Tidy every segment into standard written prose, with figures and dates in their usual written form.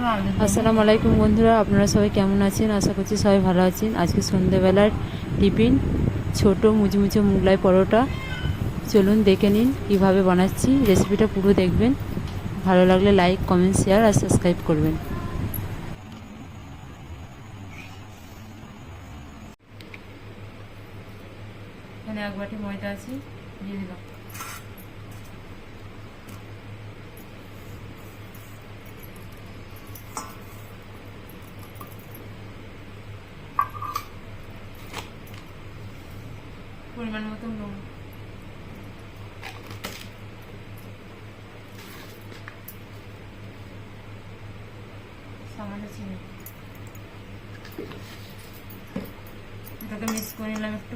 আসসালামু আলাইকুম বন্ধুরা, আপনারা সবাই কেমন আছেন? আশা করছি সবাই ভালো আছেন। আজকে সন্ধ্যেবেলার টিফিন ছোট মুচমুচে মোগলাই পরোটা। চলুন দেখে নিন কীভাবে বানাচ্ছি। রেসিপিটা পুরো দেখবেন, ভালো লাগলে লাইক, কমেন্ট, শেয়ার আর সাবস্ক্রাইব করবেন। এখানে এক বাটি ময়দা আছে, দিয়ে দিলাম। পরিমাণ মতো নুন, সামান্য চিনি, এটাকে মিক্স করে নিলাম একটু।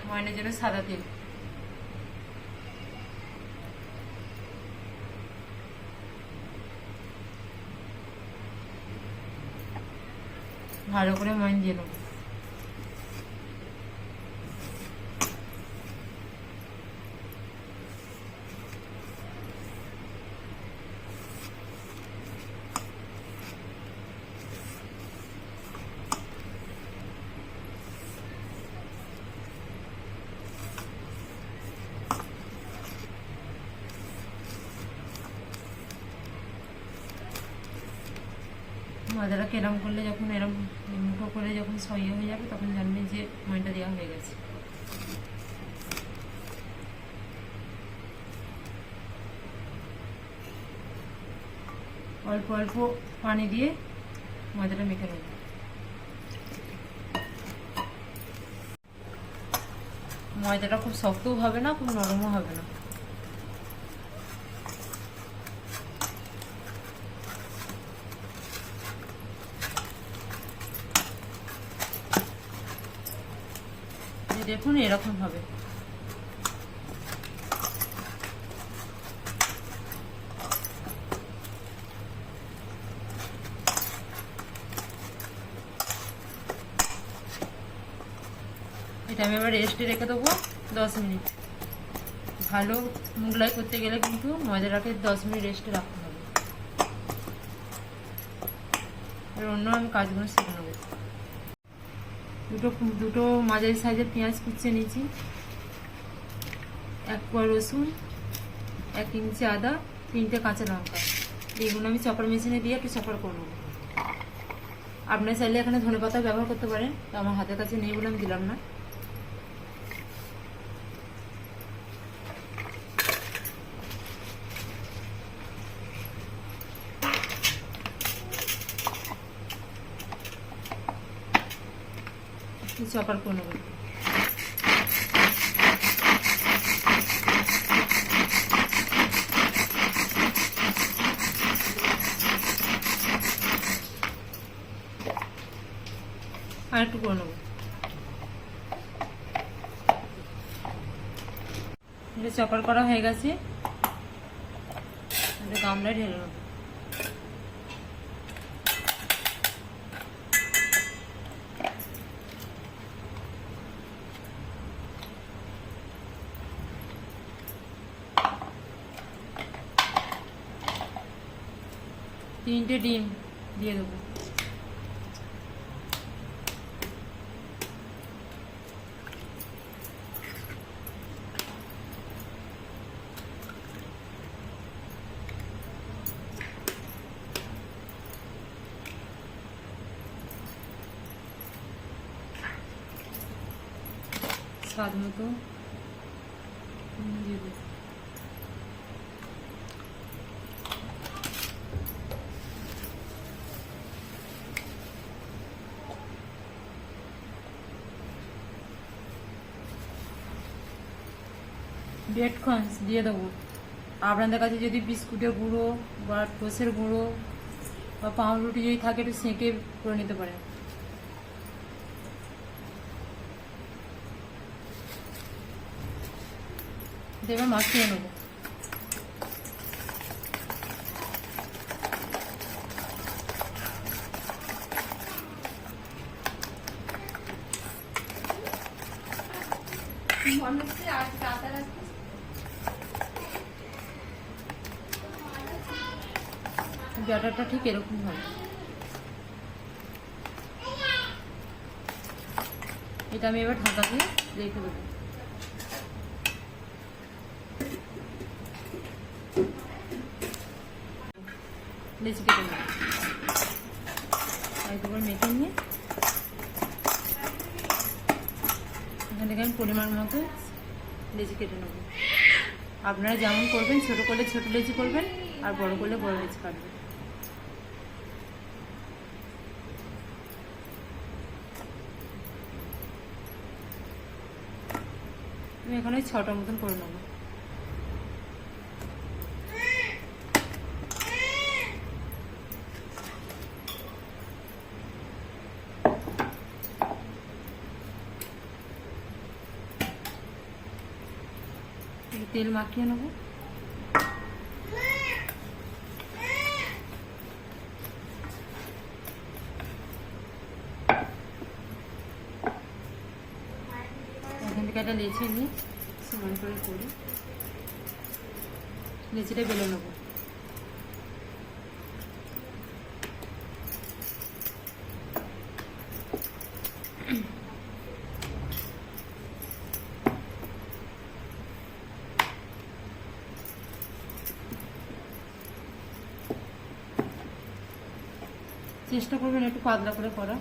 ময়নের জন্য সাদা তেল, ভালো করে ময়ন দিয়ে নেব। ময়দাটাকে এরম করলে, যখন এরম মুঠো করে যখন সইয়ে হয়ে যাবে, তখন জানবেন যে ময়নটা দেওয়া হয়ে গেছে। অল্প অল্প পানি দিয়ে ময়দাটা মেখে নেব। ময়দাটা খুব শক্তও হবে না, খুব নরমও হবে না। দেখুন এরকম হবে। এটা আমি এবার রেস্টে রেখে দেবো 10 মিনিট। ভালো মোগলাই করতে গেলে কিন্তু ময়দাটাকে 10 মিনিট রেস্টে রাখতে হবে। আর অন্য আমি কাজগুলো শিখে নেবো। দুটো মাঝারি সাইজের পেঁয়াজ কুচিয়ে নিয়েছি, 1 কোয়া রসুন, 1 ইঞ্চি আদা, 3টে কাঁচা লঙ্কা। এগুলো আমি চপার মেশিনে দিয়ে একটু চপার করে নেবো। আপনার চাইলে এখানে ধনেপাতা ব্যবহার করতে পারেন, তো আমার হাতের কাছে নেই বলে আমি দিলাম না। চপার করে নেব। আর একটু করে নেব। চপার করা হয়ে গেছে, গামলায় ঢেলে নেব। তিনটে ডিম দিয়ে দেবো। স্বাদ মতো দিয়ে দেবো। ব্রেড ক্রাম্বস দিয়ে দেবো। আপনাদের কাছে যদি বিস্কুটের গুঁড়ো বা টোস্টের গুঁড়ো বা পাউরুটি যদি থাকে, একটু সেঁকে করে নিতে পারেন। এবার মাখিয়ে নেবো। ব্যাটারটা ঠিক এরকম হবে। এটা আমি এবার ঢাকা দিয়ে রেখে দেবো। লেচি কেটে নেব, একবার মেখে নিয়ে এখান থেকে আমি পরিমাণ মতো লেচি কেটে নেব। আপনারা যেমন করবেন, ছোটো করলে ছোটো লেচি করবেন, আর বড় করলে বড় লেচি কাটবেন। আমি এখানে 6টা মতন করে নেবো। তেল মাখিয়ে নেবো। এখান থেকে একটা লেচি নিয়ে সমান করে করি, লেচিটা বেলে নেবো। চেষ্টা করবেন একটু পাতলা করে করা।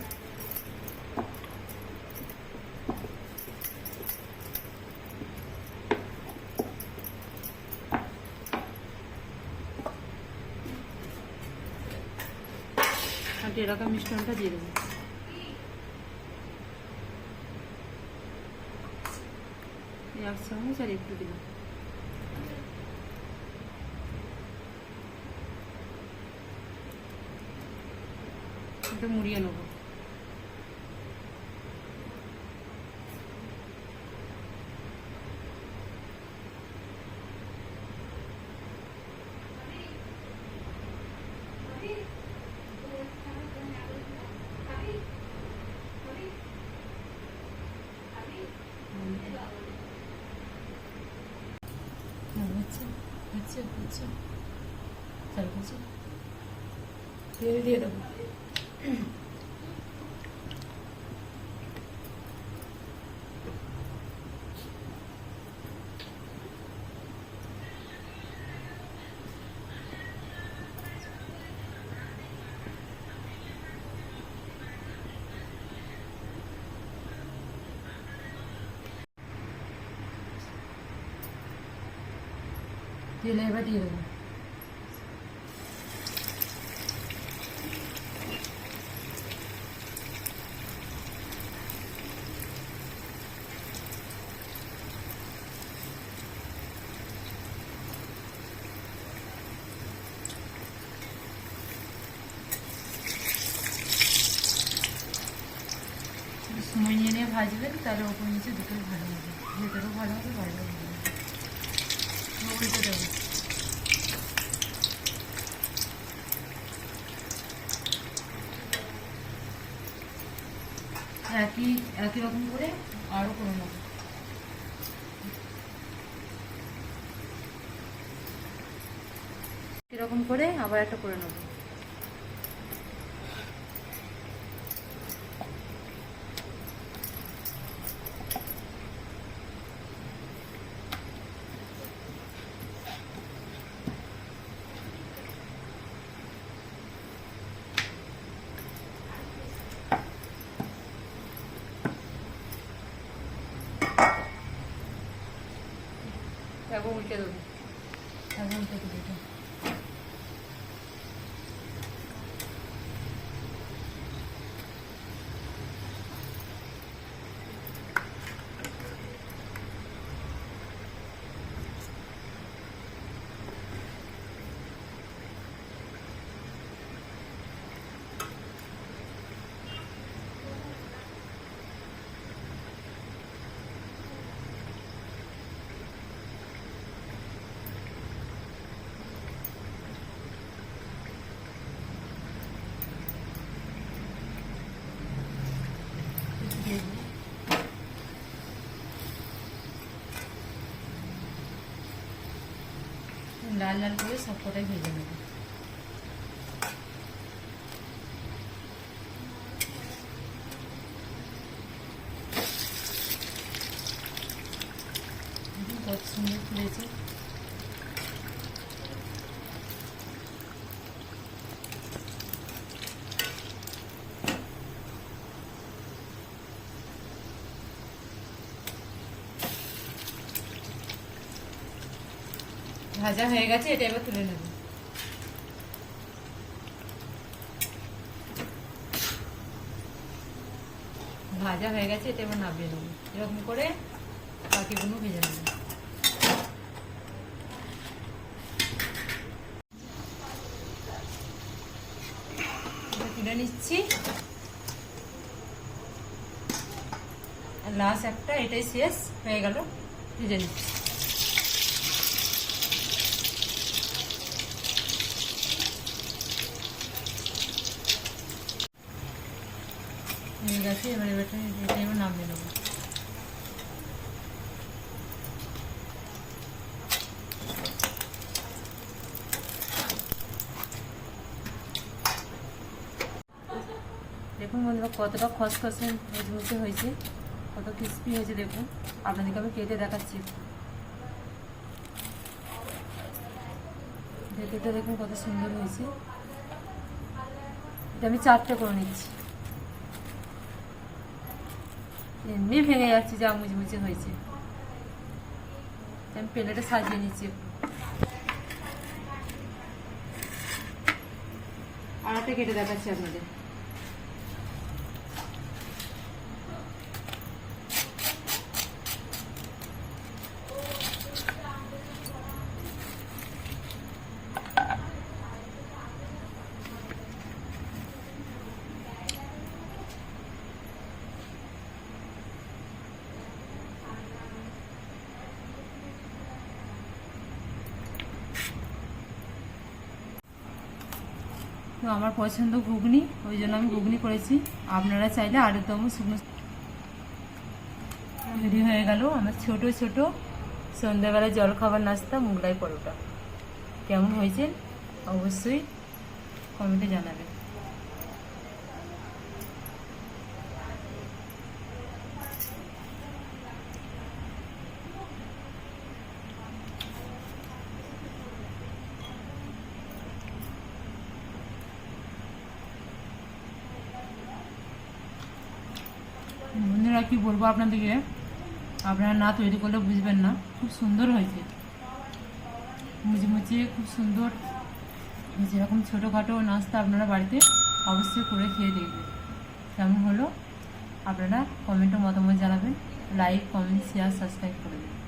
আর এরকম মিশ্রণটা দিয়ে দেবো। এক চামচ আর একটু দিলাম। এটা মুড়িয়ে নেব। তেল দিয়ে দেবো। তেলে এবার দিয়ে দেবো। সময় নিয়ে নিয়ে ভাজবেন, তাহলে ওপর নিচে দুটোই ভালো হবে, ভেতরেও ভালো হবে, বাইরেও ভালো হবে। উল্টে দেবো। একই রকম করে আরও করে নেবো। এরকম করে আবার একটা করে নেবো। একবার উল্টে দেবো, একবার উল্টে দেবো এটা। লাল লাল করে সব কটাই ভেজে নেব। কত সুন্দর ফুলেছে। ভাজা হয়ে গেছে, এটা এবার তুলে নেব। ভাজা হয়ে গেছে, এটা এবার নামিয়ে নেব। এরকম করে বাকিগুলো ভেজে নেব। তুলে নিচ্ছি। লাস্ট একটা, এটাই শেষ হয়ে গেল, ভেজে নিচ্ছি। হয়ে গেছে, এবার এটা এবার নামিয়ে নেবো। দেখুন বন্ধুরা কতটা খসখসে মুচমুচে হয়েছে, কত ক্রিস্পি হয়েছে। দেখুন আপনাদেরকে আমি কেটে দেখাচ্ছি। ভেতরটা দেখুন কত সুন্দর হয়েছে। এটা আমি 4টে করে নিচ্ছি। এমনি ভেঙে যাচ্ছে, যা মুচমুচে হয়েছে। আমি প্লেটে সাজিয়ে নিচ্ছি। আর একটা কেটে দেখাচ্ছি আপনাদের। তো আমার পছন্দ ঘুগনি, ওই জন্য আমি ঘুগনি করেছি। আপনারা চাইলে আলুদম শুকনো। রেডি হয়ে গেল আমার ছোট ছোট সন্ধ্যাবেলায় জলখাবার নাস্তা মোগলাই পরোটা। কেমন হয়েছে অবশ্যই কমেন্টে জানাবেন। বন্ধুরা কি বলবো আপনাদেরকে, আপনারা না তৈরি করলে বুঝবেন না। খুব সুন্দর হয়েছে, মুচমুচে, খুব সুন্দর। যেরকম ছোটোখাটো নাস্তা আপনারা বাড়িতে অবশ্যই করে খেয়ে দেখবেন। কেমন হলো আপনারা কমেন্টে মতামত জানাবেন। লাইক, কমেন্ট, শেয়ার, সাবস্ক্রাইব করে দেবেন।